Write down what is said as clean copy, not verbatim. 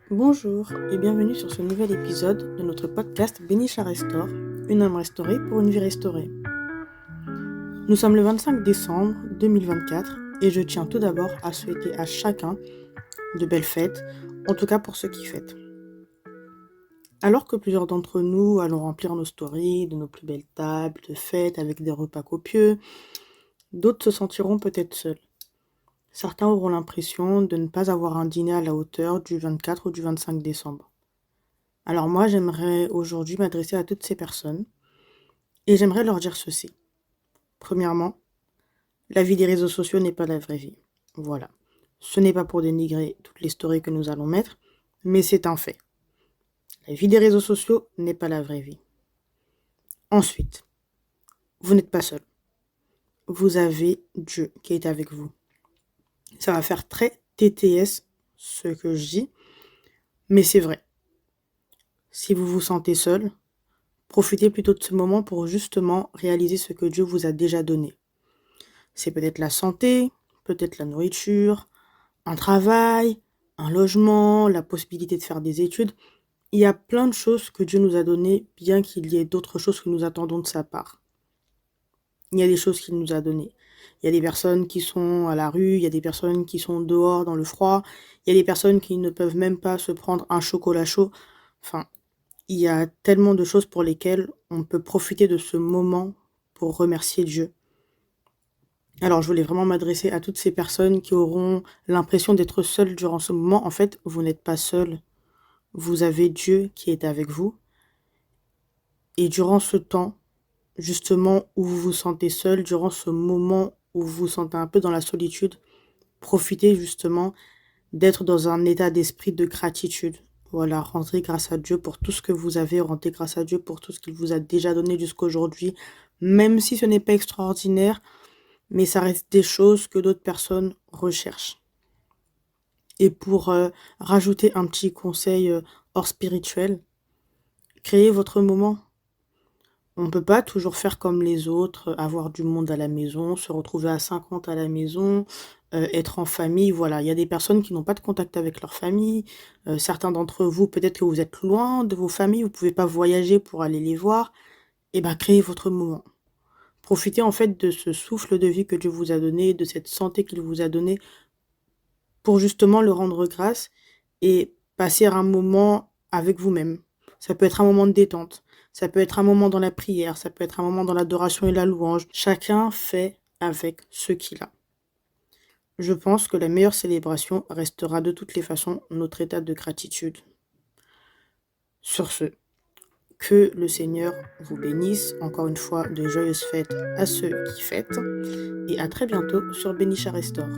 Bonjour et bienvenue sur ce nouvel épisode de notre podcast Bénicha Restaure, une âme restaurée pour une vie restaurée. Nous sommes le 25 décembre 2024 et je tiens tout d'abord à souhaiter à chacun de belles fêtes, en tout cas pour ceux qui fêtent. Alors que plusieurs d'entre nous allons remplir nos stories de nos plus belles tables de fêtes avec des repas copieux, d'autres se sentiront peut-être seuls. Certains auront l'impression de ne pas avoir un dîner à la hauteur du 24 ou du 25 décembre. Alors moi, j'aimerais aujourd'hui m'adresser à toutes ces personnes et j'aimerais leur dire ceci. Premièrement, la vie des réseaux sociaux n'est pas la vraie vie. Voilà. Ce n'est pas pour dénigrer toutes les stories que nous allons mettre, mais c'est un fait. La vie des réseaux sociaux n'est pas la vraie vie. Ensuite, vous n'êtes pas seul. Vous avez Dieu qui est avec vous. Ça va faire très TTS ce que je dis, mais c'est vrai. Si vous vous sentez seul, profitez plutôt de ce moment pour justement réaliser ce que Dieu vous a déjà donné. C'est peut-être la santé, peut-être la nourriture, un travail, un logement, la possibilité de faire des études. Il y a plein de choses que Dieu nous a données, bien qu'il y ait d'autres choses que nous attendons de sa part. Il y a des choses qu'il nous a données. Il y a des personnes qui sont à la rue, il y a des personnes qui sont dehors dans le froid, il y a des personnes qui ne peuvent même pas se prendre un chocolat chaud. Enfin, il y a tellement de choses pour lesquelles on peut profiter de ce moment pour remercier Dieu. Alors, je voulais vraiment m'adresser à toutes ces personnes qui auront l'impression d'être seules durant ce moment. En fait, vous n'êtes pas seuls. Vous avez Dieu qui est avec vous. Et durant ce temps, justement, où vous vous sentez seul, durant ce moment où vous vous sentez un peu dans la solitude, profitez justement d'être dans un état d'esprit de gratitude. Voilà, rendez grâce à Dieu pour tout ce que vous avez, rendez grâce à Dieu pour tout ce qu'il vous a déjà donné jusqu'à aujourd'hui, même si ce n'est pas extraordinaire, mais ça reste des choses que d'autres personnes recherchent. Et pour rajouter un petit conseil hors spirituel, créez votre moment. On ne peut pas toujours faire comme les autres, avoir du monde à la maison, se retrouver à 50 à la maison, être en famille, voilà. Il y a des personnes qui n'ont pas de contact avec leur famille. Certains d'entre vous, peut-être que vous êtes loin de vos familles, vous ne pouvez pas voyager pour aller les voir. Eh ben, créez votre moment. Profitez en fait de ce souffle de vie que Dieu vous a donné, de cette santé qu'il vous a donnée, pour justement le rendre grâce et passer un moment avec vous-même. Ça peut être un moment de détente, ça peut être un moment dans la prière, ça peut être un moment dans l'adoration et la louange. Chacun fait avec ce qu'il a. Je pense que la meilleure célébration restera de toutes les façons notre état de gratitude. Sur ce, que le Seigneur vous bénisse. Encore une fois, de joyeuses fêtes à ceux qui fêtent. Et à très bientôt sur Bénicha Restaure.